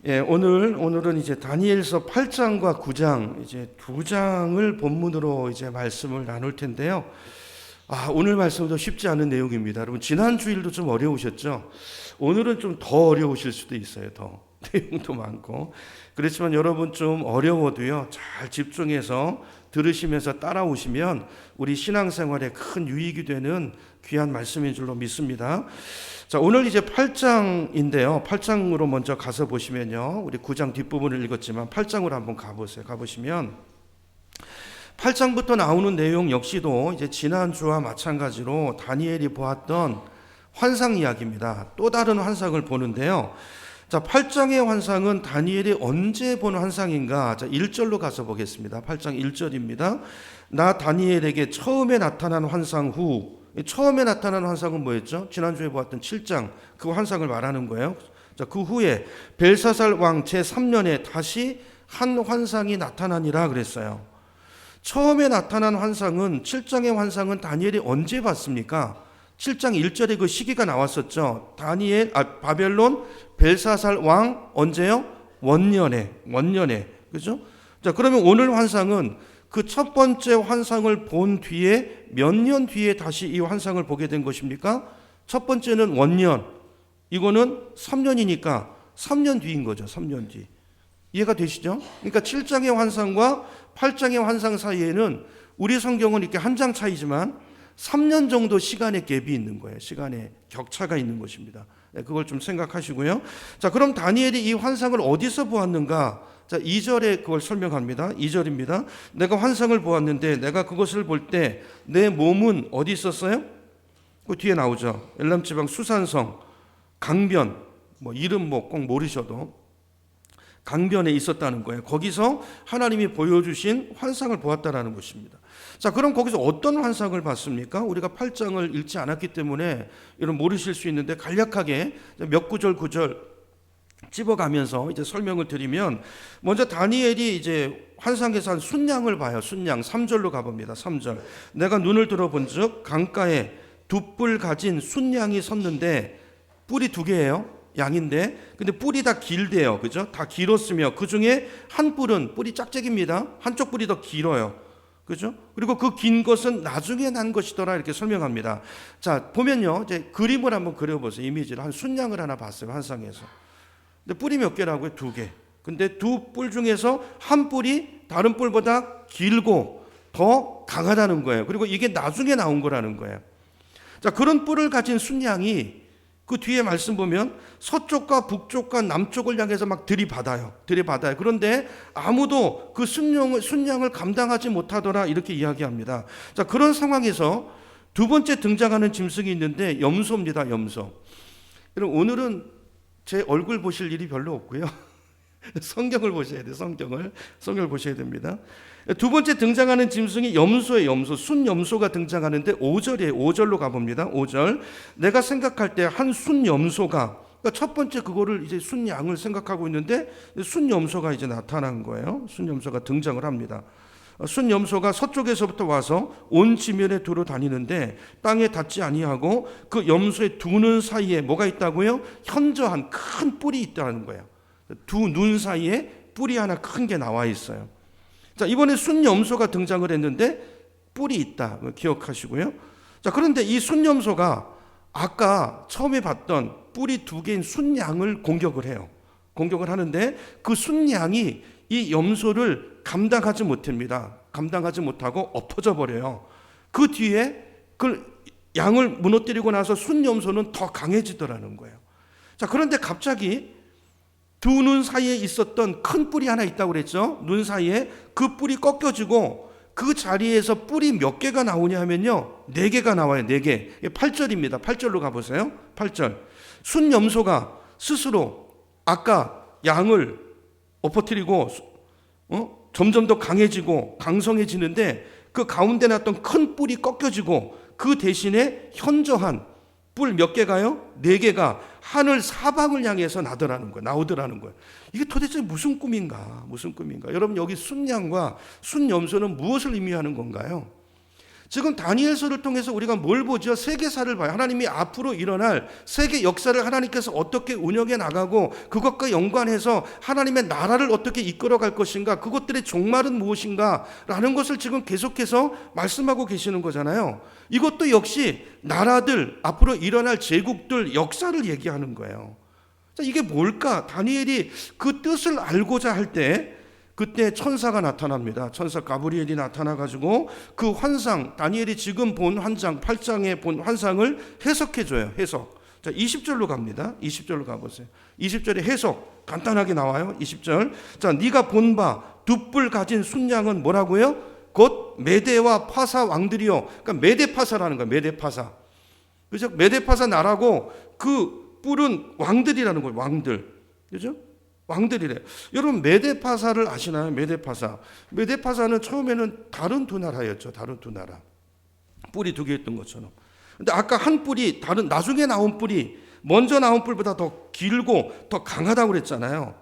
예, 오늘은 이제 다니엘서 8장과 9장 이제 두 장을 본문으로 이제 말씀을 나눌 텐데요. 오늘 말씀도 쉽지 않은 내용입니다. 여러분 지난 주일도 좀 어려우셨죠? 오늘은 좀 더 어려우실 수도 있어요. 더 내용도 많고 그렇지만 여러분 좀 어려워도요 잘 집중해서 들으시면서 따라오시면 우리 신앙생활에 큰 유익이 되는 귀한 말씀인 줄로 믿습니다. 자, 오늘 이제 8장인데요. 8장으로 먼저 가서 보시면요. 우리 9장 뒷부분을 읽었지만 8장으로 한번 가보세요. 가보시면 8장부터 나오는 내용 역시도 이제 지난주와 마찬가지로 다니엘이 보았던 환상 이야기입니다. 또 다른 환상을 보는데요. 자, 8장의 환상은 다니엘이 언제 본 환상인가? 자, 1절로 가서 보겠습니다. 8장 1절입니다. 나 다니엘에게 처음에 나타난 환상 후, 처음에 나타난 환상은 뭐였죠? 지난주에 보았던 7장 그 환상을 말하는 거예요. 자, 그 후에 벨사살 왕 제3년에 다시 한 환상이 나타나니라 그랬어요. 처음에 나타난 환상은 7장의 환상은 다니엘이 언제 봤습니까? 7장 1절에 그 시기가 나왔었죠. 바벨론 벨사살 왕 언제요? 원년에. 그죠? 자, 그러면 오늘 환상은 그 첫 번째 환상을 본 뒤에 몇 년 뒤에 다시 이 환상을 보게 된 것입니까? 첫 번째는 원년. 이거는 3년이니까 3년 뒤인 거죠. 3년 뒤. 이해가 되시죠? 그러니까 7장의 환상과 8장의 환상 사이에는 우리 성경은 이렇게 한 장 차이지만 3년 정도 시간의 갭이 있는 거예요. 시간의 격차가 있는 것입니다. 그걸 좀 생각하시고요. 자, 그럼 다니엘이 이 환상을 어디서 보았는가? 자, 2절에 그걸 설명합니다. 2절입니다. 내가 환상을 보았는데 내가 그것을 볼 때 내 몸은 어디 있었어요? 그 뒤에 나오죠. 엘람 지방 수산성 강변, 이름 꼭 모르셔도 강변에 있었다는 거예요. 거기서 하나님이 보여주신 환상을 보았다라는 것입니다. 자, 그럼 거기서 어떤 환상을 봤습니까? 우리가 8장을 읽지 않았기 때문에 이런 모르실 수 있는데 간략하게 몇 구절 찝어가면서 이제 설명을 드리면, 먼저 다니엘이 이제 환상에서 한 순양을 봐요. 순양 3절로 가봅니다. 3절. 내가 눈을 들어본즉 강가에 두 뿔 가진 순양이 섰는데 뿔이 두 개예요. 양인데 근데 뿔이 다 길대요. 그죠? 다 길었으며 그 중에 한 뿔은 뿔이 짝짝입니다. 한쪽 뿔이 더 길어요. 그죠? 그리고 그 긴 것은 나중에 난 것이더라 이렇게 설명합니다. 자, 보면요. 이제 그림을 한번 그려보세요. 이미지를 한 순양을 하나 봤어요. 환상에서. 근데 뿔이 몇 개라고요? 두 개. 근데 두 뿔 중에서 한 뿔이 다른 뿔보다 길고 더 강하다는 거예요. 그리고 이게 나중에 나온 거라는 거예요. 자, 그런 뿔을 가진 순양이 그 뒤에 말씀 보면 서쪽과 북쪽과 남쪽을 향해서 막 들이받아요. 그런데 아무도 그 순양을 감당하지 못하더라 이렇게 이야기합니다. 자, 그런 상황에서 두 번째 등장하는 짐승이 있는데 염소입니다. 염소. 여러분, 오늘은 제 얼굴 보실 일이 별로 없고요. 성경을 보셔야 돼요. 성경을 보셔야 됩니다. 두 번째 등장하는 짐승이 염소예요. 순염소가 등장하는데 5절이에요. 5절로 가봅니다. 5절. 내가 생각할 때 한 순염소가, 그러니까 첫 번째 그거를 이제 순양을 생각하고 있는데 순염소가 이제 나타난 거예요. 순염소가 등장을 합니다. 순염소가 서쪽에서부터 와서 온 지면에 두루 다니는데 땅에 닿지 아니하고 그 염소의 두 눈 사이에 뭐가 있다고요? 현저한 큰 뿔이 있다는 거예요. 두 눈 사이에 뿔이 하나 큰 게 나와 있어요. 자, 이번에 순염소가 등장을 했는데 뿔이 있다. 기억하시고요. 자, 그런데 이 순염소가 아까 처음에 봤던 뿔이 두 개인 순양을 공격을 해요. 공격을 하는데 그 순양이 이 염소를 감당하지 못합니다. 감당하지 못하고 엎어져 버려요. 그 뒤에 그 양을 무너뜨리고 나서 순염소는 더 강해지더라는 거예요. 자, 그런데 갑자기 두 눈 사이에 있었던 큰 뿔이 하나 있다고 그랬죠. 눈 사이에 그 뿔이 꺾여지고 그 자리에서 뿔이 몇 개가 나오냐 하면요. 4개가 나와요. 4개. 8절입니다. 8절로 가보세요. 8절. 순염소가 스스로 아까 양을 엎어뜨리고 점점 더 강해지고 강성해지는데 그 가운데 났던 큰 뿔이 꺾여지고 그 대신에 현저한 뿔 몇 개가요? 4개가 하늘 사방을 향해서 나오더라는 거예요. 이게 도대체 무슨 꿈인가? 여러분, 여기 순양과 순염소는 무엇을 의미하는 건가요? 지금 다니엘서를 통해서 우리가 뭘 보죠? 세계사를 봐요. 하나님이 앞으로 일어날 세계 역사를 하나님께서 어떻게 운영해 나가고 그것과 연관해서 하나님의 나라를 어떻게 이끌어갈 것인가, 그것들의 종말은 무엇인가 라는 것을 지금 계속해서 말씀하고 계시는 거잖아요. 이것도 역시 나라들, 앞으로 일어날 제국들 역사를 얘기하는 거예요. 자, 이게 뭘까? 다니엘이 그 뜻을 알고자 할 때 그때 천사가 나타납니다. 천사 가브리엘이 나타나가지고 그 환상, 다니엘이 지금 본 환상, 8장에 본 환상을 해석해줘요. 해석. 자, 20절로 갑니다. 20절로 가보세요. 20절에 해석 간단하게 나와요. 20절. 자, 네가 본 바 두 뿔 가진 순양은 뭐라고요? 곧 메대와 파사 왕들이요. 그러니까 메대파사라는 거예요. 메대파사. 그죠? 메대파사 나라고 그 뿔은 왕들이라는 거예요. 왕들. 그죠? 왕들이래. 여러분 메대파사를 아시나요? 메대파사. 메대파사는 처음에는 다른 두 나라였죠. 다른 두 나라. 뿔이 두 개 있던 것처럼. 근데 아까 한 뿔이 다른 나중에 나온 뿔이 먼저 나온 뿔보다 더 길고 더 강하다고 그랬잖아요.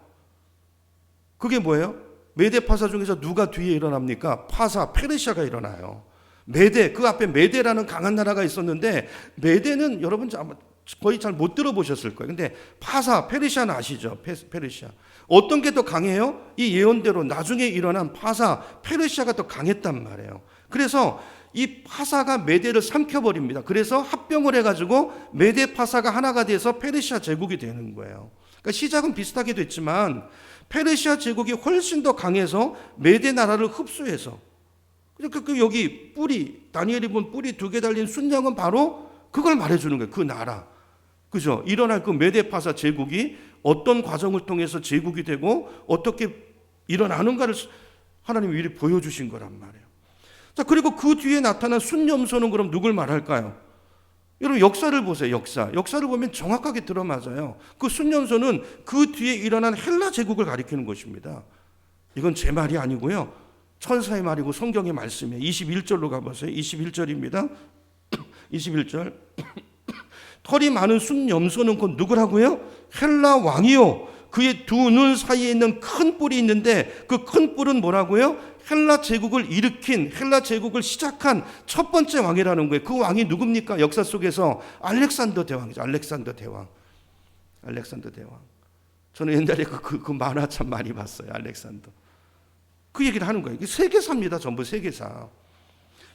그게 뭐예요? 메대파사 중에서 누가 뒤에 일어납니까? 파사, 페르시아가 일어나요. 메대, 그 앞에 메대라는 강한 나라가 있었는데 메대는 여러분 아마 거의 잘 못 들어보셨을 거예요. 근데 파사, 페르시아는 아시죠? 페르시아. 어떤 게 더 강해요? 이 예언대로 나중에 일어난 파사, 페르시아가 더 강했단 말이에요. 그래서 이 파사가 메대를 삼켜버립니다. 그래서 합병을 해가지고 메대 파사가 하나가 돼서 페르시아 제국이 되는 거예요. 그러니까 시작은 비슷하게 됐지만 페르시아 제국이 훨씬 더 강해서 메대 나라를 흡수해서, 그 여기 뿔이, 다니엘이 본 뿔이 두 개 달린 순양은 바로 그걸 말해주는 거예요. 그 나라. 그죠? 일어날 그 메데파사 제국이 어떤 과정을 통해서 제국이 되고 어떻게 일어나는가를 하나님이 미리 보여주신 거란 말이에요. 자, 그리고 그 뒤에 나타난 순염소는 그럼 누굴 말할까요? 여러분 역사를 보세요. 역사를 보면 정확하게 들어맞아요. 그 순염소는 그 뒤에 일어난 헬라 제국을 가리키는 것입니다. 이건 제 말이 아니고요. 천사의 말이고 성경의 말씀이에요. 21절로 가보세요. 21절입니다. 21절. 털이 많은 순염소는 곧 누구라고요? 헬라 왕이요. 그의 두 눈 사이에 있는 큰 뿔이 있는데 그 큰 뿔은 뭐라고요? 헬라 제국을 일으킨, 헬라 제국을 시작한 첫 번째 왕이라는 거예요. 그 왕이 누굽니까? 역사 속에서 알렉산더 대왕이죠. 알렉산더 대왕. 저는 옛날에 그 만화 참 많이 봤어요. 알렉산더. 그 얘기를 하는 거예요. 이게 세계사입니다. 전부 세계사.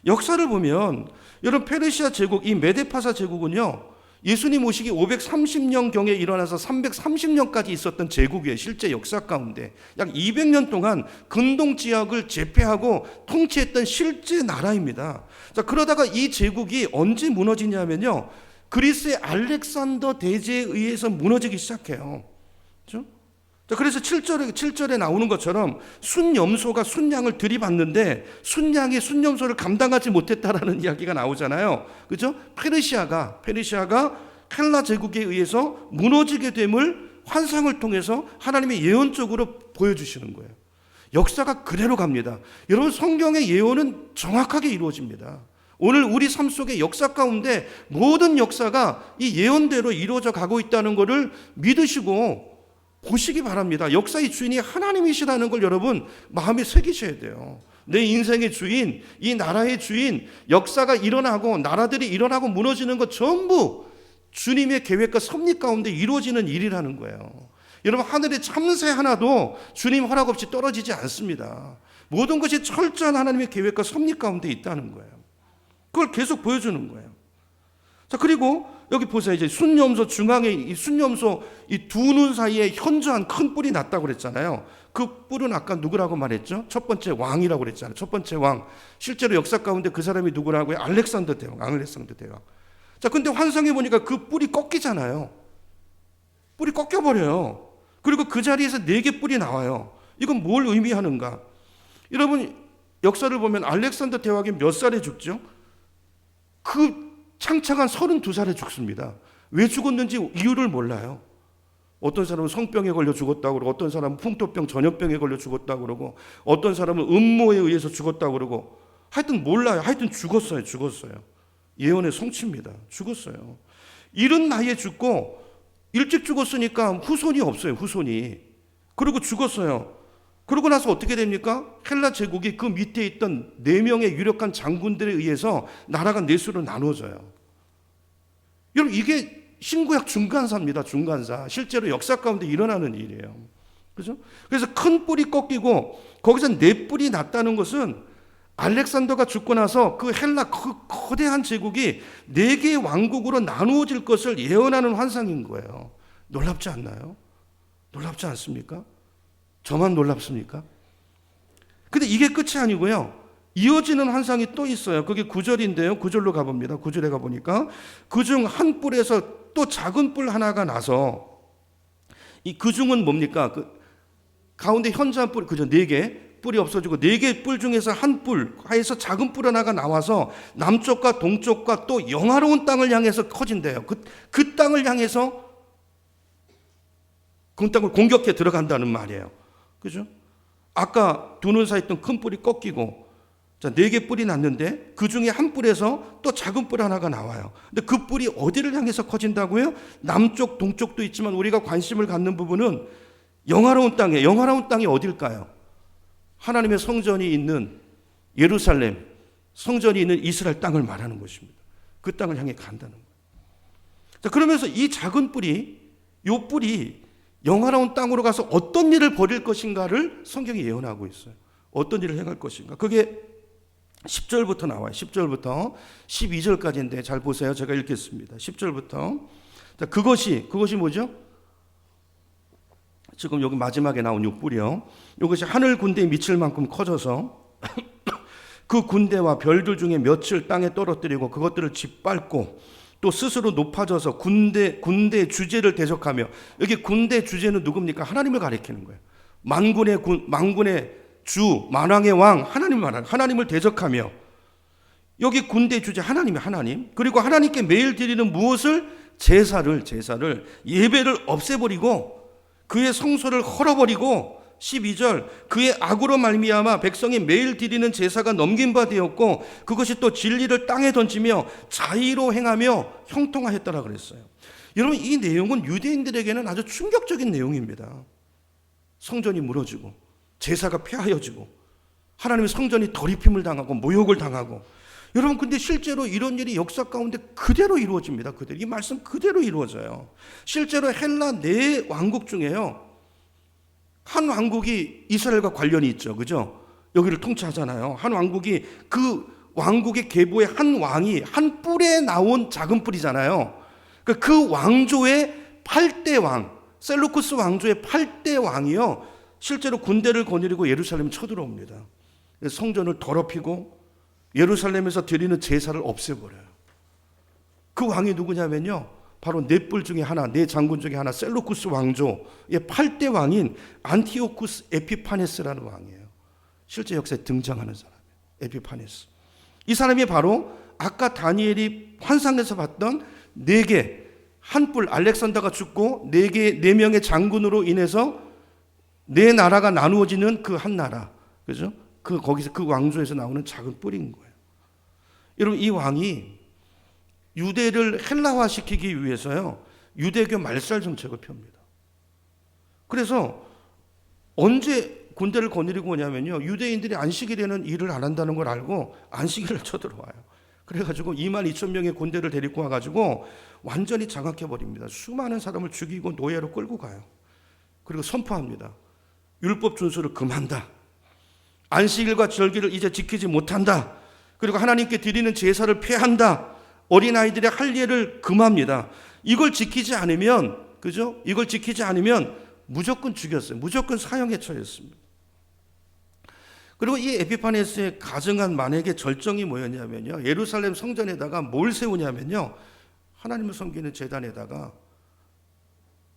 역사를 보면 여러분 페르시아 제국, 이 메데파사 제국은요, 예수님 오시기 530년경에 일어나서 330년까지 있었던 제국이에요. 실제 역사 가운데 약 200년 동안 근동 지역을 제패하고 통치했던 실제 나라입니다. 자, 그러다가 이 제국이 언제 무너지냐면요, 그리스의 알렉산더 대제에 의해서 무너지기 시작해요. 그렇죠? 자, 그래서 7절에 나오는 것처럼 순염소가 순양을 들이받는데 순양이 순염소를 감당하지 못했다라는 이야기가 나오잖아요. 그죠? 페르시아가 헬라 제국에 의해서 무너지게 됨을 환상을 통해서 하나님의 예언적으로 보여주시는 거예요. 역사가 그대로 갑니다. 여러분 성경의 예언은 정확하게 이루어집니다. 오늘 우리 삶 속의 역사 가운데 모든 역사가 이 예언대로 이루어져 가고 있다는 것을 믿으시고 보시기 바랍니다. 역사의 주인이 하나님이시라는 걸 여러분 마음에 새기셔야 돼요. 내 인생의 주인, 이 나라의 주인, 역사가 일어나고 나라들이 일어나고 무너지는 것 전부 주님의 계획과 섭리 가운데 이루어지는 일이라는 거예요. 여러분 하늘의 참새 하나도 주님 허락 없이 떨어지지 않습니다. 모든 것이 철저한 하나님의 계획과 섭리 가운데 있다는 거예요. 그걸 계속 보여주는 거예요. 자, 그리고 여기 보세요. 이제 순염소 중앙에 이 순염소 이 두 눈 사이에 현저한 큰 뿔이 났다고 그랬잖아요. 그 뿔은 아까 누구라고 말했죠? 첫 번째 왕이라고 그랬잖아요. 첫 번째 왕. 실제로 역사 가운데 그 사람이 누구라고요? 알렉산더 대왕. 자, 근데 환상해 보니까 그 뿔이 꺾이잖아요. 뿔이 꺾여버려요. 그리고 그 자리에서 4개 뿔이 나와요. 이건 뭘 의미하는가? 여러분 역사를 보면 알렉산더 대왕이 몇 살에 죽죠? 그 창창한 32살에 죽습니다. 왜 죽었는지 이유를 몰라요. 어떤 사람은 성병에 걸려 죽었다고 그러고, 어떤 사람은 풍토병, 전염병에 걸려 죽었다고 그러고, 어떤 사람은 음모에 의해서 죽었다고 그러고, 하여튼 몰라요. 하여튼 죽었어요. 예언의 성취입니다. 죽었어요. 이른 나이에 죽고 일찍 죽었으니까 후손이 없어요. 그리고 죽었어요. 그러고 나서 어떻게 됩니까? 헬라 제국이 그 밑에 있던 4명의 유력한 장군들에 의해서 나라가 4수로 나눠져요. 여러분, 이게 신구약 중간사입니다. 중간사. 실제로 역사 가운데 일어나는 일이에요. 그죠? 그래서 큰 뿔이 꺾이고 거기서 4뿔이 났다는 것은 알렉산더가 죽고 나서 그 헬라 그 거대한 제국이 4개의 왕국으로 나누어질 것을 예언하는 환상인 거예요. 놀랍지 않나요? 놀랍지 않습니까? 저만 놀랍습니까? 근데 이게 끝이 아니고요. 이어지는 환상이 또 있어요. 그게 9절인데요. 9절로 가봅니다. 9절에 가보니까 그중 한 뿔에서 또 작은 뿔 하나가 나서, 이 그중은 뭡니까? 그 가운데 현저한 뿔, 그죠? 4개 뿔이 없어지고 4개 뿔 중에서 한 뿔 하에서 작은 뿔 하나가 나와서 남쪽과 동쪽과 또 영화로운 땅을 향해서 커진대요. 그 땅을 향해서 그 땅을 공격해 들어간다는 말이에요. 그죠? 아까 두 눈 사이 있던 큰 뿔이 꺾이고, 자, 4개 뿔이 났는데 그 중에 한 뿔에서 또 작은 뿔 하나가 나와요. 근데 그 뿔이 어디를 향해서 커진다고요? 남쪽, 동쪽도 있지만 우리가 관심을 갖는 부분은 영화로운 땅이에요. 영화로운 땅이 어딜까요? 하나님의 성전이 있는 예루살렘, 성전이 있는 이스라엘 땅을 말하는 것입니다. 그 땅을 향해 간다는 거예요. 자, 그러면서 이 작은 뿔이, 요 뿔이 영화로운 땅으로 가서 어떤 일을 벌일 것인가를 성경이 예언하고 있어요. 어떤 일을 행할 것인가. 그게 10절부터 나와요. 10절부터 12절까지인데 잘 보세요. 제가 읽겠습니다. 10절부터. 자, 그것이 뭐죠? 지금 여기 마지막에 나온 요 뿔이요. 이것이 하늘 군대에 미칠 만큼 커져서 그 군대와 별들 중에 몇을 땅에 떨어뜨리고 그것들을 짓밟고 또 스스로 높아져서 군대 주제를 대적하며, 여기 군대 주제는 누굽니까? 하나님을 가리키는 거예요. 만군의 주, 만왕의 왕, 하나님을 말하는, 하나님을 대적하며, 여기 군대 주제 하나님이 하나님, 그리고 하나님께 매일 드리는 무엇을? 제사를 예배를 없애버리고 그의 성소를 헐어버리고, 12절, 그의 악으로 말미암아 백성이 매일 드리는 제사가 넘긴 바 되었고 그것이 또 진리를 땅에 던지며 자의로 행하며 형통하였다라 그랬어요. 여러분, 이 내용은 유대인들에게는 아주 충격적인 내용입니다. 성전이 무너지고 제사가 폐하여지고 하나님의 성전이 더럽힘을 당하고 모욕을 당하고, 여러분, 근데 실제로 이런 일이 역사 가운데 그대로 이루어집니다. 그대로. 이 말씀 그대로 이루어져요. 실제로 헬라 4왕국 중에요, 한 왕국이 이스라엘과 관련이 있죠. 그죠? 여기를 통치하잖아요. 한 왕국이, 그 왕국의 계보의 한 왕이 한 뿔에 나온 작은 뿔이잖아요. 그 왕조의 8대 왕, 셀루쿠스 왕조의 8대 왕이요, 실제로 군대를 거느리고 예루살렘에 쳐들어옵니다. 성전을 더럽히고 예루살렘에서 드리는 제사를 없애버려요. 그 왕이 누구냐면요, 바로 4뿔 중에 하나, 4장군 중에 하나, 셀루쿠스 왕조의 8대 왕인 안티오쿠스 에피파네스라는 왕이에요. 실제 역사에 등장하는 사람이에요. 에피파네스. 이 사람이 바로 아까 다니엘이 환상에서 봤던 4개, 한 뿔, 알렉산더가 죽고 4명의 장군으로 인해서 4나라가 나누어지는 그 한 나라, 그죠? 거기서 그 왕조에서 나오는 작은 뿔인 거예요. 여러분, 이 왕이 유대를 헬라화시키기 위해서요, 유대교 말살 정책을 펴니다. 그래서 언제 군대를 거느리고 오냐면요, 유대인들이 안식일에는 일을 안 한다는 걸 알고 안식일을 쳐들어와요. 그래가지고 22,000명의 군대를 데리고 와가지고 완전히 장악해버립니다. 수많은 사람을 죽이고 노예로 끌고 가요. 그리고 선포합니다. 율법 준수를 금한다. 안식일과 절기를 이제 지키지 못한다. 그리고 하나님께 드리는 제사를 폐한다. 어린아이들의 할례를 금합니다. 이걸 지키지 않으면, 그죠? 이걸 지키지 않으면 무조건 죽였어요. 무조건 사형에 처했습니다. 그리고 이 에피파네스의 가증한 만행의 절정이 뭐였냐면요, 예루살렘 성전에다가 뭘 세우냐면요, 하나님을 섬기는 제단에다가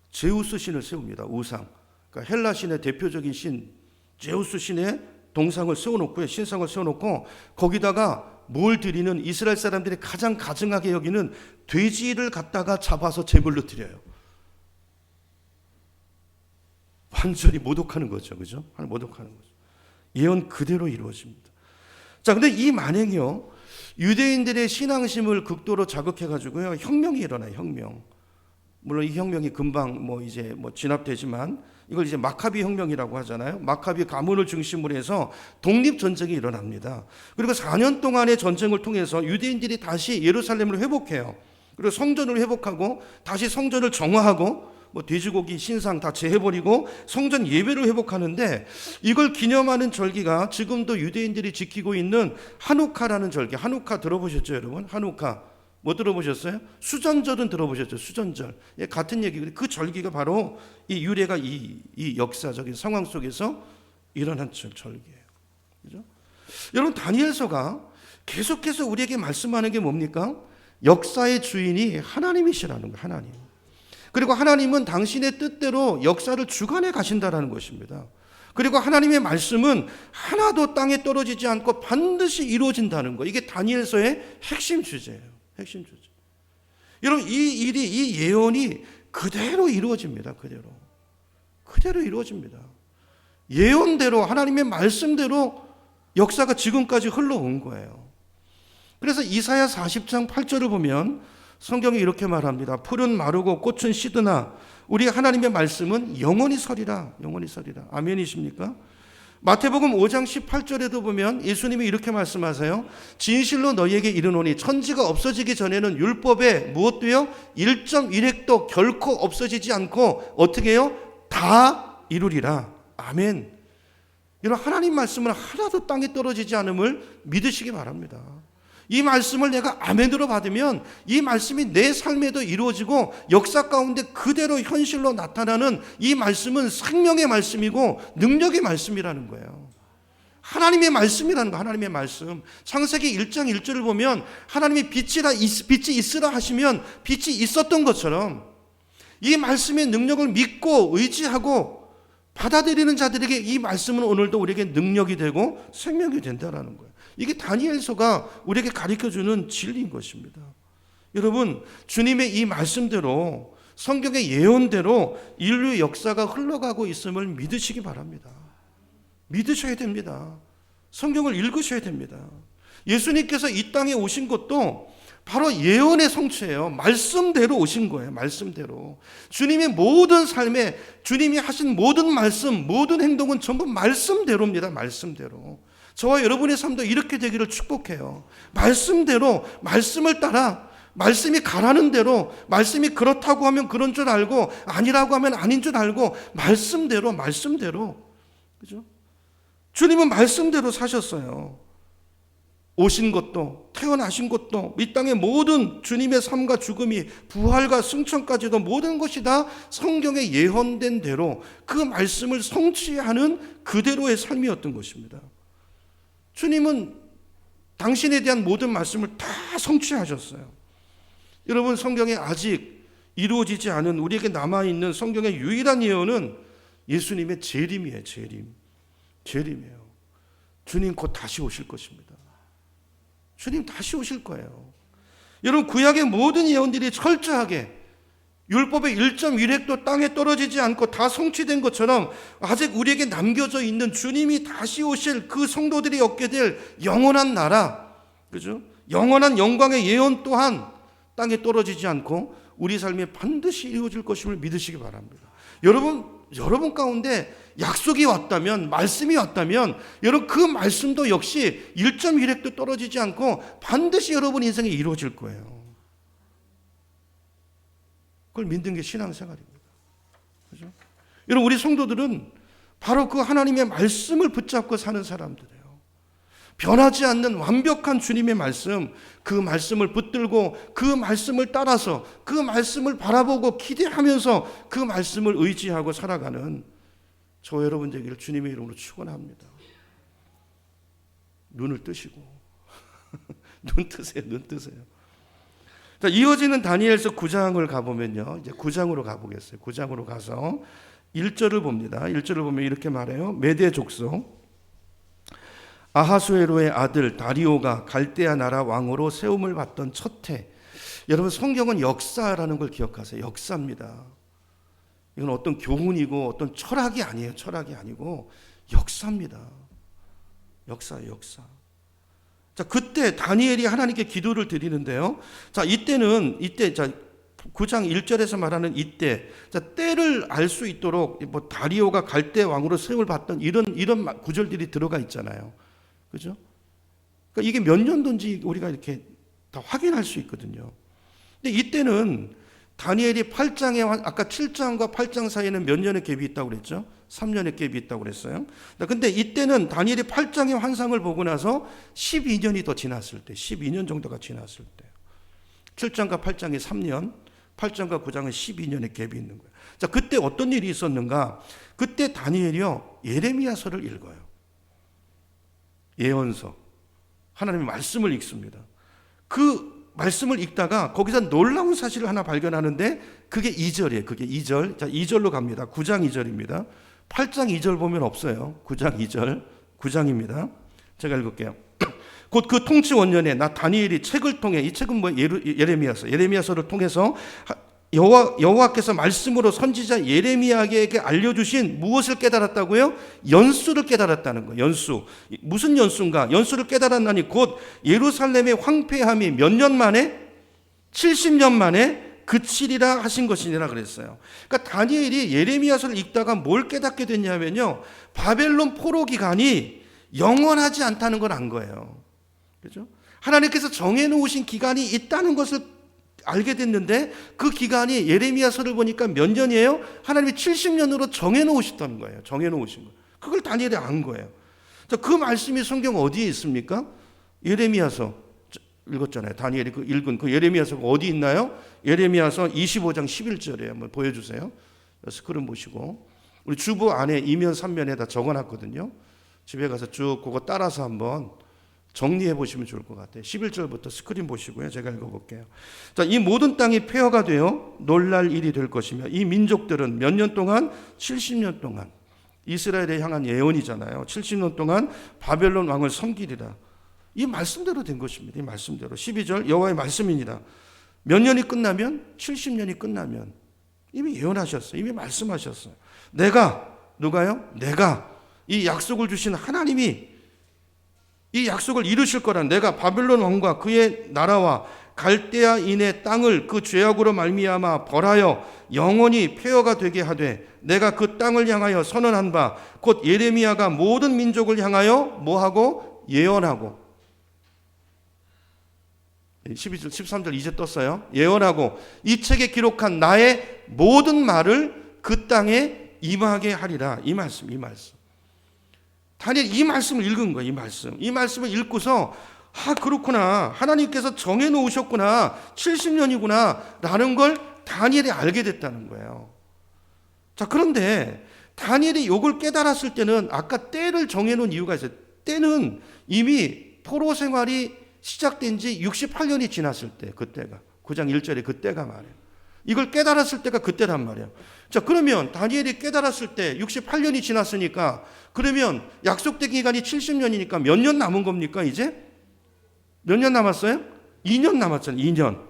제우스 신을 세웁니다. 우상. 그러니까 헬라 신의 대표적인 신 제우스 신의 동상을 세워놓고요, 신상을 세워놓고 거기다가 뭘 드리는, 이스라엘 사람들이 가장 가증하게 여기는 돼지를 갖다가 잡아서 제물로 드려요. 완전히 모독하는 거죠. 그죠? 모독하는 거죠. 예언 그대로 이루어집니다. 자, 근데 이 만행이요, 유대인들의 신앙심을 극도로 자극해가지고요, 혁명이 일어나요. 혁명. 물론 이 혁명이 금방 이제 진압되지만 이걸 이제 마카비 혁명이라고 하잖아요. 마카비 가문을 중심으로 해서 독립 전쟁이 일어납니다. 그리고 4년 동안의 전쟁을 통해서 유대인들이 다시 예루살렘을 회복해요. 그리고 성전을 회복하고 다시 성전을 정화하고 돼지고기 신상 다 제해버리고 성전 예배를 회복하는데, 이걸 기념하는 절기가 지금도 유대인들이 지키고 있는 하누카라는 절기. 하누카 들어보셨죠, 여러분? 하누카 뭐 들어보셨어요? 수전절은 들어보셨죠? 수전절. 예, 같은 얘기거든요. 그 절기가 바로 이 유래가 이 역사적인 상황 속에서 일어난 절기예요. 그죠? 여러분, 다니엘서가 계속해서 우리에게 말씀하는 게 뭡니까? 역사의 주인이 하나님이시라는 거예요. 하나님. 그리고 하나님은 당신의 뜻대로 역사를 주관해 가신다라는 것입니다. 그리고 하나님의 말씀은 하나도 땅에 떨어지지 않고 반드시 이루어진다는 거. 이게 다니엘서의 핵심 주제예요. 핵심 주제. 여러분, 이 예언이 그대로 이루어집니다. 그대로 이루어집니다. 예언대로, 하나님의 말씀대로 역사가 지금까지 흘러온 거예요. 그래서 이사야 40장 8절을 보면 성경이 이렇게 말합니다. 풀은 마르고 꽃은 시드나 우리 하나님의 말씀은 영원히 서리라. 영원히 서리라. 아멘이십니까? 마태복음 5장 18절에도 보면 예수님이 이렇게 말씀하세요. 진실로 너희에게 이르노니 천지가 없어지기 전에는 율법에 무엇도요? 1.1획도 결코 없어지지 않고 어떻게 해요? 다 이루리라. 아멘. 이런 하나님 말씀은 하나도 땅에 떨어지지 않음을 믿으시기 바랍니다. 이 말씀을 내가 아멘으로 받으면 이 말씀이 내 삶에도 이루어지고 역사 가운데 그대로 현실로 나타나는 이 말씀은 생명의 말씀이고 능력의 말씀이라는 거예요. 하나님의 말씀이라는 거. 하나님의 말씀. 창세기 1장 1절을 보면 하나님이 빛이 있으라 하시면 빛이 있었던 것처럼 이 말씀의 능력을 믿고 의지하고 받아들이는 자들에게 이 말씀은 오늘도 우리에게 능력이 되고 생명이 된다는 거예요. 이게 다니엘서가 우리에게 가르쳐주는 진리인 것입니다. 여러분, 주님의 이 말씀대로, 성경의 예언대로 인류 역사가 흘러가고 있음을 믿으시기 바랍니다. 믿으셔야 됩니다. 성경을 읽으셔야 됩니다. 예수님께서 이 땅에 오신 것도 바로 예언의 성취예요. 말씀대로 오신 거예요. 말씀대로. 주님의 모든 삶에 주님이 하신 모든 말씀, 모든 행동은 전부 말씀대로입니다. 말씀대로. 저와 여러분의 삶도 이렇게 되기를 축복해요. 말씀대로, 말씀을 따라, 말씀이 가라는 대로, 말씀이 그렇다고 하면 그런 줄 알고 아니라고 하면 아닌 줄 알고 말씀대로. 그죠? 주님은 말씀대로 사셨어요. 오신 것도, 태어나신 것도, 이 땅의 모든 주님의 삶과 죽음이, 부활과 승천까지도 모든 것이 다 성경에 예언된 대로 그 말씀을 성취하는 그대로의 삶이었던 것입니다. 주님은 당신에 대한 모든 말씀을 다 성취하셨어요. 여러분, 성경에 아직 이루어지지 않은 우리에게 남아있는 성경의 유일한 예언은 예수님의 재림이에요. 재림이에요. 주님 곧 다시 오실 것입니다. 주님 다시 오실 거예요. 여러분, 구약의 모든 예언들이 철저하게 율법의 1.1획도 땅에 떨어지지 않고 다 성취된 것처럼 아직 우리에게 남겨져 있는 주님이 다시 오실 그 성도들이 얻게 될 영원한 나라, 그죠? 영원한 영광의 예언 또한 땅에 떨어지지 않고 우리 삶에 반드시 이루어질 것임을 믿으시기 바랍니다. 여러분 가운데 약속이 왔다면, 말씀이 왔다면, 여러분 그 말씀도 역시 1.1획도 떨어지지 않고 반드시 여러분 인생에 이루어질 거예요. 그걸 믿는 게 신앙생활입니다. 그죠? 여러분, 우리 성도들은 바로 그 하나님의 말씀을 붙잡고 사는 사람들이에요. 변하지 않는 완벽한 주님의 말씀, 그 말씀을 붙들고 그 말씀을 따라서 그 말씀을 바라보고 기대하면서 그 말씀을 의지하고 살아가는 저 여러분 되기를 주님의 이름으로 축원합니다. 눈을 뜨시고 눈 뜨세요. 자, 이어지는 다니엘서 9장을 가보면요, 이제 9장으로 가보겠어요. 9장으로 가서 1절을 봅니다. 1절을 보면 이렇게 말해요. 메대 족속 아하수에로의 아들 다리오가 갈대아 나라 왕으로 세움을 받던 첫 해. 여러분, 성경은 역사라는 걸 기억하세요. 역사입니다. 이건 어떤 교훈이고 어떤 철학이 아니에요. 철학이 아니고 역사입니다. 역사예요, 역사. 자, 그때 다니엘이 하나님께 기도를 드리는데요. 자, 이때 9장 1절에서 말하는 이때, 자, 때를 알 수 있도록 뭐 다리오가 갈대 왕으로 세움을 받던 이런 구절들이 들어가 있잖아요. 그죠? 그러니까 이게 몇 년도인지 우리가 이렇게 다 확인할 수 있거든요. 근데 이때는 다니엘이 8장에, 아까 7장과 8장 사이에는 몇 년의 갭이 있다고 그랬죠? 3년의 갭이 있다고 그랬어요. 근데 이때는 다니엘이 8장의 환상을 보고 나서 12년이 더 지났을 때, 12년 정도가 지났을 때, 7장과 8장이 3년, 8장과 9장은 12년의 갭이 있는 거예요. 자, 그때 어떤 일이 있었는가? 그때 다니엘이요, 예레미야서를 읽어요. 예언서. 하나님의 말씀을 읽습니다. 그 말씀을 읽다가 거기서 놀라운 사실을 하나 발견하는데 그게 2절이에요. 그게 2절. 자, 2절로 갑니다. 9장 2절입니다. 8장 2절 보면 없어요. 9장 2절. 9장입니다. 제가 읽을게요. 곧 그 통치 원년에 나 다니엘이 책을 통해, 이 책은 뭐 예레미야서를 통해서 여호와께서 말씀으로 선지자 예레미야에게 알려주신 무엇을 깨달았다고요? 연수를 깨달았다는 거예요. 연수. 무슨 연수인가? 연수를 깨달았나니 곧 예루살렘의 황폐함이 몇 년 만에? 70년 만에 그치리라 하신 것이니라 그랬어요. 그러니까 다니엘이 예레미야서를 읽다가 뭘 깨닫게 됐냐면요, 바벨론 포로 기간이 영원하지 않다는 걸 안 거예요. 그죠? 하나님께서 정해놓으신 기간이 있다는 것을 알게 됐는데 그 기간이 예레미야서를 보니까 몇 년이에요? 하나님이 70년으로 정해놓으셨다는 거예요. 정해놓으신 거. 그걸 다니엘이 안 거예요. 자, 그 말씀이 성경 어디에 있습니까? 예레미야서 읽었잖아요. 다니엘이 그 읽은 그 예레미야서가 어디 있나요? 예레미야서 25장 11절에 한번 보여주세요. 스크린 보시고, 우리 주보 안에 2면 3면에 다 적어놨거든요. 집에 가서 쭉 그거 따라서 한번 정리해 보시면 좋을 것 같아요. 11절부터 스크린 보시고요. 제가 읽어볼게요. 자, 이 모든 땅이 폐허가 되어 놀랄 일이 될 것이며 이 민족들은 몇 년 동안? 70년 동안. 이스라엘에 향한 예언이잖아요. 70년 동안 바벨론 왕을 섬기리라. 이 말씀대로 된 것입니다. 이 말씀대로. 12절 여호와의 말씀입니다. 몇 년이 끝나면? 70년이 끝나면 이미 예언하셨어요. 이미 말씀하셨어요. 누가요? 내가 이 약속을 주신 하나님이 이 약속을 이루실 거란, 내가 바벨론 왕과 그의 나라와 갈대아인의 땅을 그 죄악으로 말미암아 벌하여 영원히 폐허가 되게 하되 내가 그 땅을 향하여 선언한 바 곧 예레미야가 모든 민족을 향하여 뭐하고? 예언하고. 12절 13절 이제 떴어요. 예언하고 이 책에 기록한 나의 모든 말을 그 땅에 임하게 하리라. 이 말씀. 다니엘 이 말씀을 읽은 거예요. 이 말씀을 읽고서 그렇구나. 하나님께서 정해놓으셨구나. 70년이구나. 라는 걸 다니엘이 알게 됐다는 거예요. 자, 그런데 다니엘이 이걸 깨달았을 때는 아까 때를 정해놓은 이유가 있어요. 때는 이미 포로 생활이 시작된 지 68년이 지났을 때, 그때가 9장 1절에 그때가 말이에요. 이걸 깨달았을 때가 그때란 말이에요. 자, 그러면 다니엘이 깨달았을 때 68년이 지났으니까 그러면 약속된 기간이 70년이니까 몇 년 남은 겁니까? 이제 몇 년 남았어요? 2년 남았잖아요. 2년.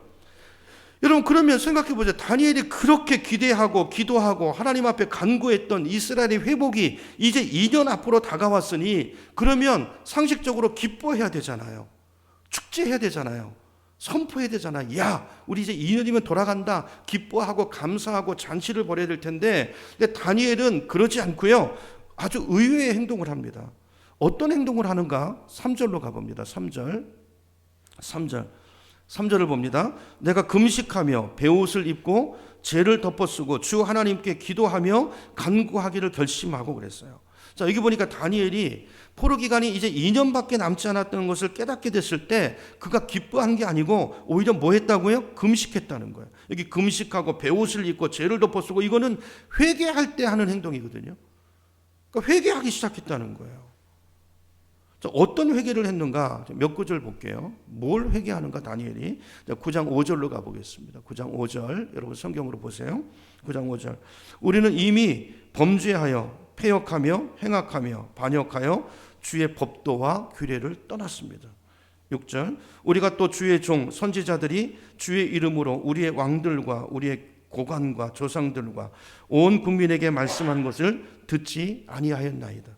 여러분, 그러면 생각해 보세요. 다니엘이 그렇게 기대하고 기도하고 하나님 앞에 간구했던 이스라엘의 회복이 이제 2년 앞으로 다가왔으니 그러면 상식적으로 기뻐해야 되잖아요. 축제해야 되잖아요. 선포해야 되잖아요. 야, 우리 이제 2년이면 돌아간다. 기뻐하고 감사하고 잔치를 벌여야 될 텐데, 근데 다니엘은 그러지 않고요, 아주 의외의 행동을 합니다. 어떤 행동을 하는가? 3절로 가봅니다. 3절을 봅니다. 내가 금식하며 베옷을 입고 죄를 덮어쓰고 주 하나님께 기도하며 간구하기를 결심하고 그랬어요. 자, 여기 보니까 다니엘이 포로 기간이 이제 2년밖에 남지 않았다는 것을 깨닫게 됐을 때 그가 기뻐한 게 아니고 오히려 뭐 했다고요? 금식했다는 거예요. 여기 금식하고 베옷을 입고 죄를 덮어쓰고, 이거는 회개할 때 하는 행동이거든요. 그러니까 회개하기 시작했다는 거예요. 자, 어떤 회개를 했는가? 몇 구절 볼게요. 뭘 회개하는가 다니엘이? 자, 9장 5절로 가보겠습니다. 9장 5절 여러분 성경으로 보세요. 9장 5절. 우리는 이미 범죄하여 패역하며 행악하며 반역하여 주의 법도와 규례를 떠났습니다. 6절. 우리가 또 주의 종 선지자들이 주의 이름으로 우리의 왕들과 우리의 고관과 조상들과 온 국민에게 말씀한 것을 듣지 아니하였나이다.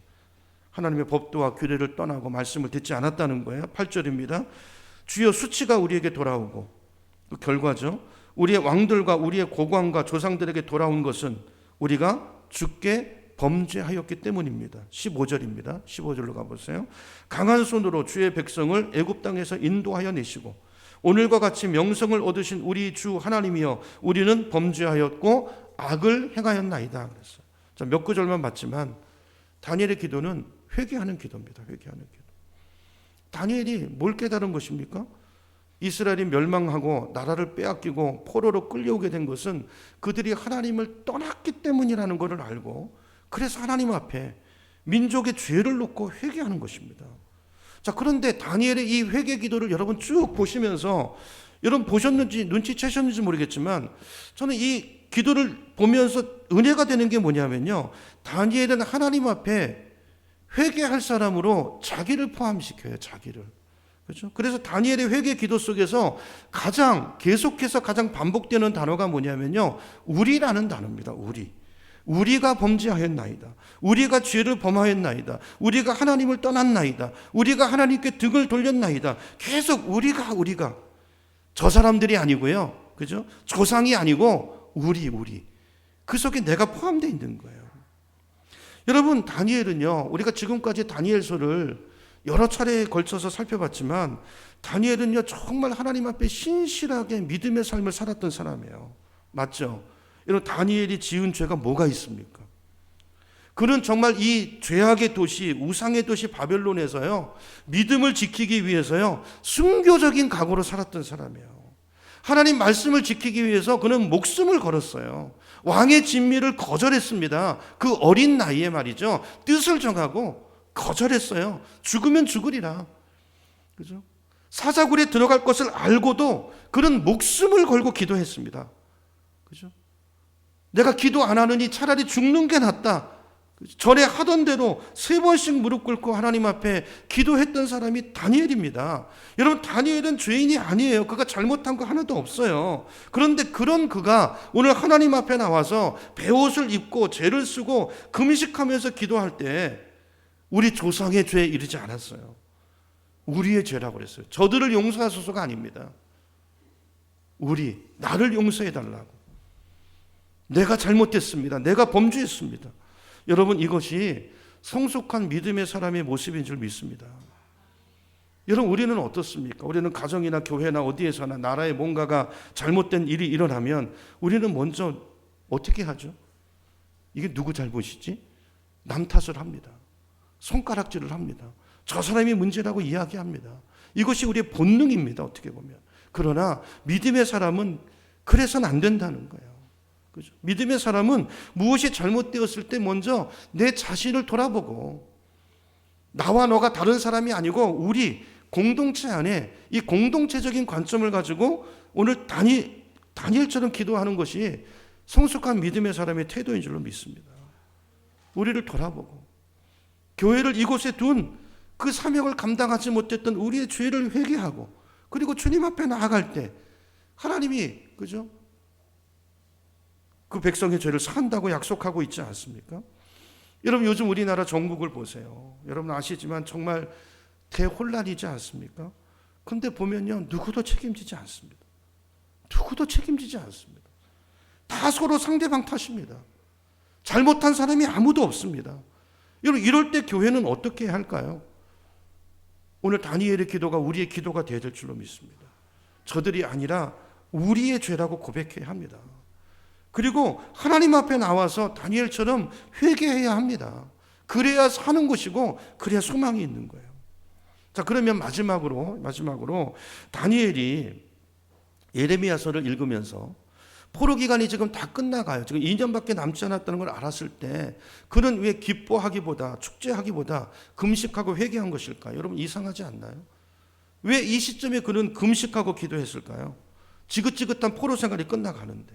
하나님의 법도와 규례를 떠나고 말씀을 듣지 않았다는 거예요. 8절입니다. 주여 수치가 우리에게 돌아오고, 그 결과죠. 우리의 왕들과 우리의 고관과 조상들에게 돌아온 것은 우리가 주께 범죄하였기 때문입니다. 15절입니다. 15절로 가보세요. 강한 손으로 주의 백성을 애굽 땅에서 인도하여 내시고 오늘과 같이 명성을 얻으신 우리 주 하나님이여 우리는 범죄하였고 악을 행하였나이다. 그랬어요. 자, 몇 구절만 봤지만 다니엘의 기도는 회개하는 기도입니다. 회개하는 기도. 다니엘이 뭘 깨달은 것입니까? 이스라엘이 멸망하고 나라를 빼앗기고 포로로 끌려오게 된 것은 그들이 하나님을 떠났기 때문이라는 것을 알고 그래서 하나님 앞에 민족의 죄를 놓고 회개하는 것입니다. 자, 그런데 다니엘의 이 회개 기도를 여러분 쭉 보시면서 여러분 보셨는지 눈치채셨는지 모르겠지만 저는 이 기도를 보면서 은혜가 되는 게 뭐냐면요, 다니엘은 하나님 앞에 회개할 사람으로 자기를 포함시켜요. 자기를. 그렇죠? 그래서 다니엘의 회개 기도 속에서 계속해서 가장 반복되는 단어가 뭐냐면요, 우리라는 단어입니다. 우리가 범죄하였나이다. 우리가 죄를 범하였나이다. 우리가 하나님을 떠났나이다. 우리가 하나님께 등을 돌렸나이다. 계속 우리가 저 사람들이 아니고요. 그죠? 조상이 아니고 우리. 그 속에 내가 포함되어 있는 거예요. 여러분, 다니엘은요, 우리가 지금까지 다니엘서를 여러 차례에 걸쳐서 살펴봤지만 다니엘은요, 정말 하나님 앞에 신실하게 믿음의 삶을 살았던 사람이에요. 맞죠? 여러분, 다니엘이 지은 죄가 뭐가 있습니까? 그는 정말 이 죄악의 도시, 우상의 도시 바벨론에서요, 믿음을 지키기 위해서요, 순교적인 각오로 살았던 사람이에요. 하나님 말씀을 지키기 위해서 그는 목숨을 걸었어요. 왕의 진미를 거절했습니다. 그 어린 나이에 말이죠. 뜻을 정하고 거절했어요. 죽으면 죽으리라. 그죠? 사자굴에 들어갈 것을 알고도 그는 목숨을 걸고 기도했습니다. 그죠? 내가 기도 안 하느니 차라리 죽는 게 낫다. 전에 하던 대로 3번씩 무릎 꿇고 하나님 앞에 기도했던 사람이 다니엘입니다. 여러분, 다니엘은 죄인이 아니에요. 그가 잘못한 거 하나도 없어요. 그런데 그런 그가 오늘 하나님 앞에 나와서 베옷을 입고 죄를 쓰고 금식하면서 기도할 때 우리 조상의 죄에 이르지 않았어요. 우리의 죄라고 그랬어요. 저들을 용서하소서가 아닙니다. 나를 용서해 달라고. 내가 잘못했습니다. 내가 범죄했습니다. 여러분, 이것이 성숙한 믿음의 사람의 모습인 줄 믿습니다. 여러분, 우리는 어떻습니까? 우리는 가정이나 교회나 어디에서나 나라에 뭔가가 잘못된 일이 일어나면 우리는 먼저 어떻게 하죠? 이게 누구 잘못이지? 남 탓을 합니다. 손가락질을 합니다. 저 사람이 문제라고 이야기합니다. 이것이 우리의 본능입니다. 어떻게 보면. 그러나 믿음의 사람은 그래서는 안 된다는 거예요. 그죠? 믿음의 사람은 무엇이 잘못되었을 때 먼저 내 자신을 돌아보고 나와 너가 다른 사람이 아니고 우리 공동체 안에 이 공동체적인 관점을 가지고 오늘 다니엘처럼 기도하는 것이 성숙한 믿음의 사람의 태도인 줄로 믿습니다. 우리를 돌아보고 교회를 이곳에 둔 그 사명을 감당하지 못했던 우리의 죄를 회개하고 그리고 주님 앞에 나아갈 때 하나님이 그죠? 그 백성의 죄를 사한다고 약속하고 있지 않습니까? 여러분, 요즘 우리나라 정국을 보세요. 여러분 아시지만 정말 대혼란이지 않습니까? 그런데 보면요, 누구도 책임지지 않습니다. 다 서로 상대방 탓입니다. 잘못한 사람이 아무도 없습니다. 여러분, 이럴 때 교회는 어떻게 해야 할까요? 오늘 다니엘의 기도가 우리의 기도가 되어야 될 줄로 믿습니다. 저들이 아니라 우리의 죄라고 고백해야 합니다. 그리고 하나님 앞에 나와서 다니엘처럼 회개해야 합니다. 그래야 사는 것이고 그래야 소망이 있는 거예요. 자, 그러면 마지막으로 다니엘이 예레미야서를 읽으면서 포로 기간이 지금 다 끝나가요. 지금 2년밖에 남지 않았다는 걸 알았을 때 그는 왜 기뻐하기보다 축제하기보다 금식하고 회개한 것일까요? 여러분, 이상하지 않나요? 왜 이 시점에 그는 금식하고 기도했을까요? 지긋지긋한 포로 생활이 끝나가는데,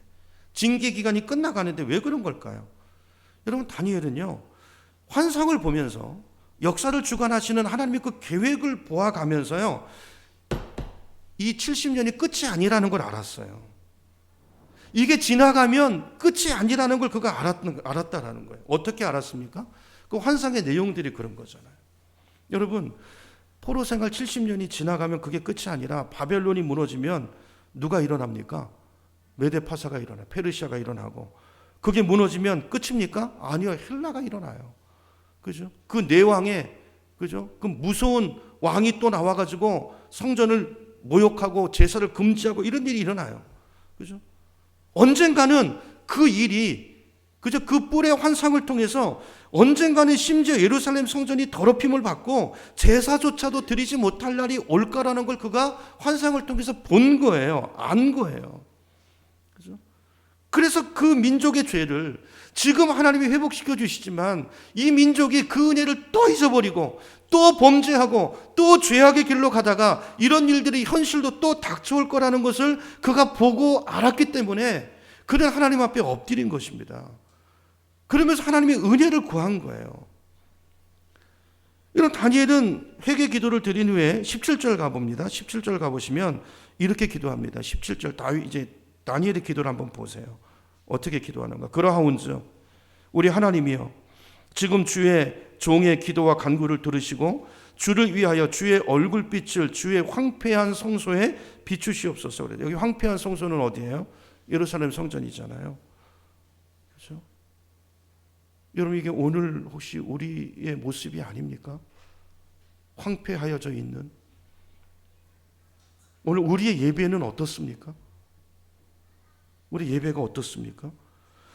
징계 기간이 끝나가는데 왜 그런 걸까요? 여러분, 다니엘은요, 환상을 보면서 역사를 주관하시는 하나님의 그 계획을 보아가면서요, 이 70년이 끝이 아니라는 걸 알았어요. 이게 지나가면 끝이 아니라는 걸 그가 알았다라는 거예요. 어떻게 알았습니까? 그 환상의 내용들이 그런 거잖아요. 여러분, 포로 생활 70년이 지나가면 그게 끝이 아니라 바벨론이 무너지면 누가 일어납니까? 메데파사가 일어나, 페르시아가 일어나고, 그게 무너지면 끝입니까? 아니요, 헬라가 일어나요. 그죠? 그 내왕에, 그죠? 그 무서운 왕이 또 나와가지고 성전을 모욕하고 제사를 금지하고 이런 일이 일어나요. 그죠? 언젠가는 그 일이, 그죠? 그 뿔의 환상을 통해서 언젠가는 심지어 예루살렘 성전이 더럽힘을 받고 제사조차도 드리지 못할 날이 올까라는 걸 그가 환상을 통해서 본 거예요. 안 거예요. 그죠? 그래서 그 민족의 죄를 지금 하나님이 회복시켜 주시지만 이 민족이 그 은혜를 또 잊어버리고 또 범죄하고 또 죄악의 길로 가다가 이런 일들이 현실도 또 닥쳐올 거라는 것을 그가 보고 알았기 때문에 그는 하나님 앞에 엎드린 것입니다. 그러면서 하나님의 은혜를 구한 거예요. 이런 다니엘은 회개 기도를 드린 후에 17절 가봅니다. 17절 가보시면 이렇게 기도합니다. 17절 이제 다니엘의 기도를 한번 보세요. 어떻게 기도하는가? 그러하온즉 우리 하나님이여, 지금 주의 종의 기도와 간구를 들으시고 주를 위하여 주의 얼굴빛을 주의 황폐한 성소에 비추시옵소서. 그래요. 여기 황폐한 성소는 어디예요? 예루살렘 성전이잖아요. 그렇죠? 여러분, 이게 오늘 혹시 우리의 모습이 아닙니까? 황폐하여져 있는. 오늘 우리의 예배는 어떻습니까? 우리 예배가 어떻습니까?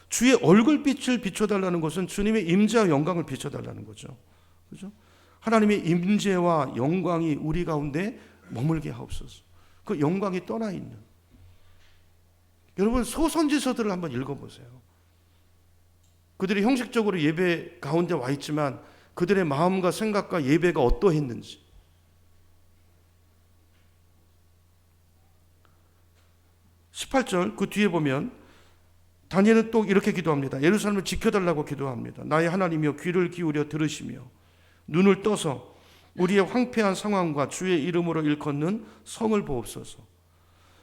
주의 얼굴빛을 비춰달라는 것은 주님의 임재와 영광을 비춰달라는 거죠. 그죠? 하나님의 임재와 영광이 우리 가운데 머물게 하옵소서. 그 영광이 떠나 있는. 여러분, 소선지서들을 한번 읽어보세요. 그들이 형식적으로 예배 가운데 와 있지만 그들의 마음과 생각과 예배가 어떠했는지. 18절 그 뒤에 보면 다니엘은 또 이렇게 기도합니다. 예루살렘을 지켜달라고 기도합니다. 나의 하나님이여, 귀를 기울여 들으시며 눈을 떠서 우리의 황폐한 상황과 주의 이름으로 일컫는 성을 보옵소서.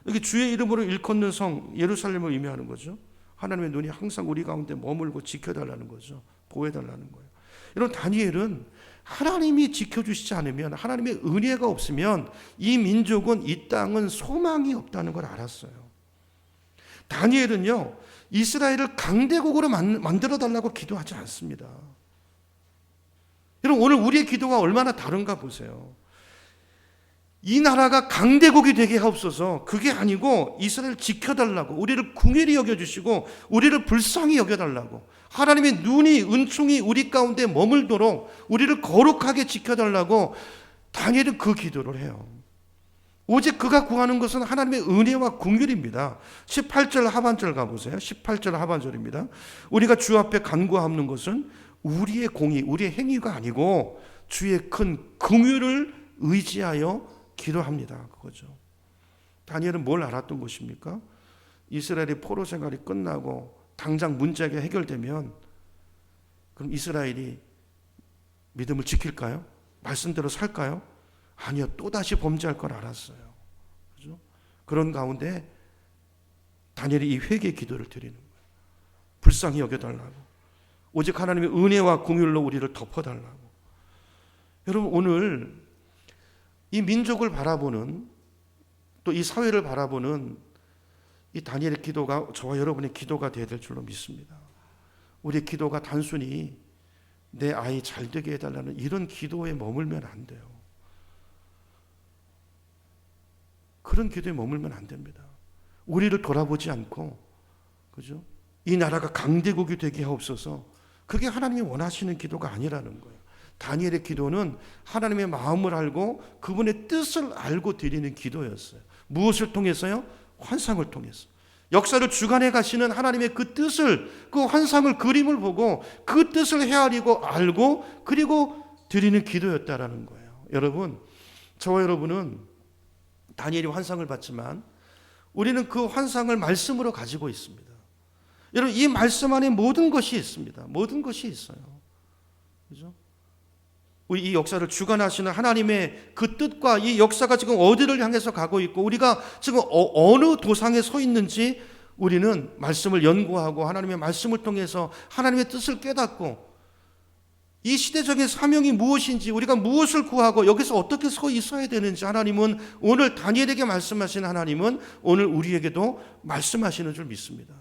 여기 주의 이름으로 일컫는 성, 예루살렘을 의미하는 거죠. 하나님의 눈이 항상 우리 가운데 머물고 지켜달라는 거죠. 보호해달라는 거예요. 여러분, 다니엘은 하나님이 지켜주시지 않으면, 하나님의 은혜가 없으면 이 민족은, 이 땅은 소망이 없다는 걸 알았어요. 다니엘은요, 이스라엘을 강대국으로 만들어 달라고 기도하지 않습니다. 여러분, 오늘 우리의 기도가 얼마나 다른가 보세요. 이 나라가 강대국이 되게 하옵소서. 그게 아니고 이스라엘 지켜달라고, 우리를 궁휼히 여겨주시고 우리를 불쌍히 여겨달라고, 하나님의 눈이, 은총이 우리 가운데 머물도록 우리를 거룩하게 지켜달라고 다니엘은 그 기도를 해요. 오직 그가 구하는 것은 하나님의 은혜와 긍휼입니다. 18절 하반절 가보세요. 18절 하반절입니다. 우리가 주 앞에 간구하는 것은 우리의 공의, 우리의 행위가 아니고 주의 큰 긍휼을 의지하여 기도합니다. 그거죠. 다니엘은 뭘 알았던 것입니까? 이스라엘의 포로 생활이 끝나고 당장 문제가 해결되면 그럼 이스라엘이 믿음을 지킬까요? 말씀대로 살까요? 아니요, 또다시 범죄할 걸 알았어요. 그죠? 그런 가운데 다니엘이 이 회개 기도를 드리는 거예요. 불쌍히 여겨달라고, 오직 하나님의 은혜와 긍휼로 우리를 덮어달라고. 여러분, 오늘 이 민족을 바라보는, 또 이 사회를 바라보는 이 다니엘의 기도가 저와 여러분의 기도가 되어야 될 줄로 믿습니다. 우리의 기도가 단순히 내 아이 잘 되게 해달라는 이런 기도에 머물면 안 돼요. 그런 기도에 머물면 안 됩니다. 우리를 돌아보지 않고, 그죠? 이 나라가 강대국이 되게 하옵소서. 그게 하나님이 원하시는 기도가 아니라는 거예요. 다니엘의 기도는 하나님의 마음을 알고 그분의 뜻을 알고 드리는 기도였어요. 무엇을 통해서요? 환상을 통해서. 역사를 주관해 가시는 하나님의 그 뜻을, 그 환상을, 그림을 보고 그 뜻을 헤아리고 알고 그리고 드리는 기도였다라는 거예요. 여러분, 저와 여러분은 다니엘이 환상을 봤지만 우리는 그 환상을 말씀으로 가지고 있습니다. 여러분, 이 말씀 안에 모든 것이 있습니다. 모든 것이 있어요. 그죠? 우리 이 역사를 주관하시는 하나님의 그 뜻과 이 역사가 지금 어디를 향해서 가고 있고 우리가 지금 어느 도상에 서 있는지 우리는 말씀을 연구하고 하나님의 말씀을 통해서 하나님의 뜻을 깨닫고 이 시대적인 사명이 무엇인지, 우리가 무엇을 구하고 여기서 어떻게 서 있어야 되는지 하나님은 오늘 다니엘에게 말씀하신 하나님은 오늘 우리에게도 말씀하시는 줄 믿습니다.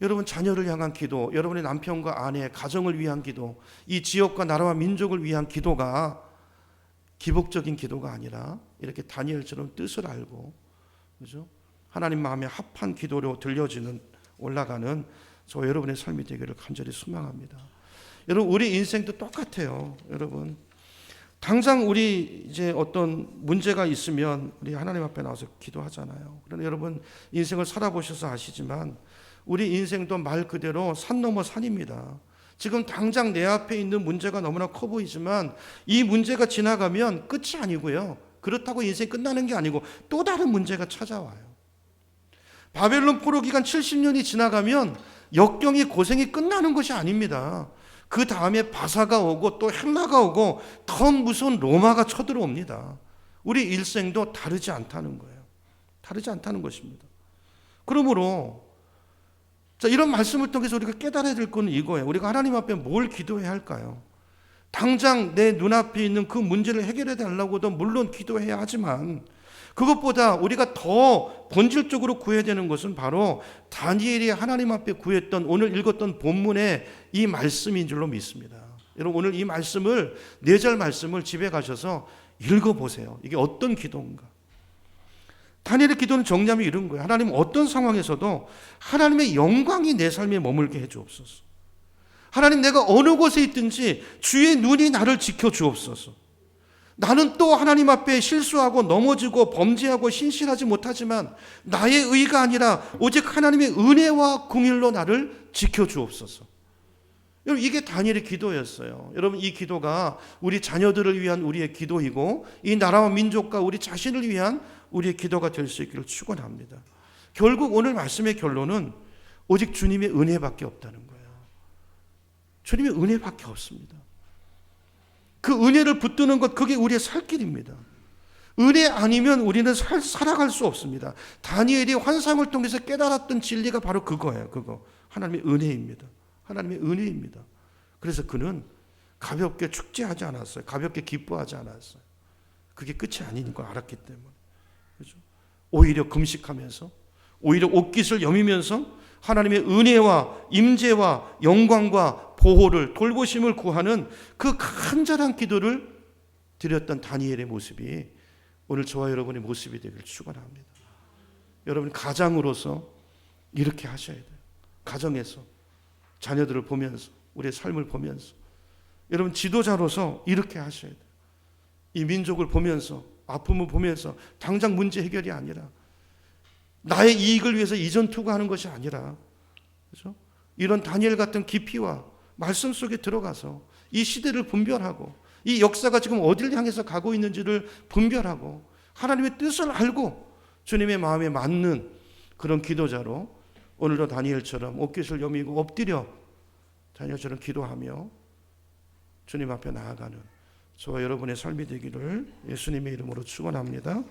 여러분 자녀를 향한 기도, 여러분의 남편과 아내, 가정을 위한 기도, 이 지역과 나라와 민족을 위한 기도가 기복적인 기도가 아니라 이렇게 다니엘처럼 뜻을 알고, 그죠? 하나님 마음에 합한 기도로 들려지는 올라가는 저와 여러분의 삶이 되기를 간절히 소망합니다. 여러분 우리 인생도 똑같아요. 여러분 당장 우리 이제 어떤 문제가 있으면 우리 하나님 앞에 나와서 기도하잖아요. 그런데 여러분 인생을 살아보셔서 아시지만 우리 인생도 말 그대로 산 넘어 산입니다. 지금 당장 내 앞에 있는 문제가 너무나 커 보이지만 이 문제가 지나가면 끝이 아니고요. 그렇다고 인생이 끝나는 게 아니고 또 다른 문제가 찾아와요. 바벨론 포로 기간 70년이 지나가면 역경이 고생이 끝나는 것이 아닙니다. 그 다음에 바사가 오고 또 헬라가 오고 더 무서운 로마가 쳐들어옵니다. 우리 일생도 다르지 않다는 거예요. 다르지 않다는 것입니다. 그러므로 자, 이런 말씀을 통해서 우리가 깨달아야 될 것은 이거예요. 우리가 하나님 앞에 뭘 기도해야 할까요? 당장 내 눈앞에 있는 그 문제를 해결해 달라고도 물론 기도해야 하지만 그것보다 우리가 더 본질적으로 구해야 되는 것은 바로 다니엘이 하나님 앞에 구했던 오늘 읽었던 본문의 이 말씀인 줄로 믿습니다. 여러분 오늘 이 말씀을 4절 말씀을 집에 가셔서 읽어보세요. 이게 어떤 기도인가? 다니엘의 기도는 정리하면 이런 거예요. 하나님 어떤 상황에서도 하나님의 영광이 내 삶에 머물게 해주옵소서. 하나님 내가 어느 곳에 있든지 주의 눈이 나를 지켜주옵소서. 나는 또 하나님 앞에 실수하고 넘어지고 범죄하고 신실하지 못하지만 나의 의가 아니라 오직 하나님의 은혜와 긍휼로 나를 지켜주옵소서. 여러분 이게 다니엘의 기도였어요. 여러분 이 기도가 우리 자녀들을 위한 우리의 기도이고 이 나라와 민족과 우리 자신을 위한 우리의 기도가 될 수 있기를 축원합니다. 결국 오늘 말씀의 결론은 오직 주님의 은혜밖에 없다는 거예요. 주님의 은혜밖에 없습니다. 그 은혜를 붙드는 것 그게 우리의 살 길입니다. 은혜 아니면 우리는 살아갈 수 없습니다. 다니엘이 환상을 통해서 깨달았던 진리가 바로 그거예요. 그거 하나님의 은혜입니다. 하나님의 은혜입니다. 그래서 그는 가볍게 축제하지 않았어요. 가볍게 기뻐하지 않았어요. 그게 끝이 아닌 걸 알았기 때문에. 그렇죠? 오히려 금식하면서 오히려 옷깃을 여미면서 하나님의 은혜와 임재와 영광과 보호를 돌보심을 구하는 그 간절한 기도를 드렸던 다니엘의 모습이 오늘 저와 여러분의 모습이 되기를 축원합니다. 여러분 가장으로서 이렇게 하셔야 돼요. 가정에서 자녀들을 보면서 우리의 삶을 보면서 여러분 지도자로서 이렇게 하셔야 돼요. 이 민족을 보면서 아픔을 보면서 당장 문제 해결이 아니라 나의 이익을 위해서 이전 투구하는 것이 아니라 그렇죠? 이런 다니엘 같은 깊이와 말씀 속에 들어가서 이 시대를 분별하고 이 역사가 지금 어디를 향해서 가고 있는지를 분별하고 하나님의 뜻을 알고 주님의 마음에 맞는 그런 기도자로 오늘도 다니엘처럼 옷깃을 여미고 엎드려 다니엘처럼 기도하며 주님 앞에 나아가는 저와 여러분의 삶이 되기를 예수님의 이름으로 축원합니다.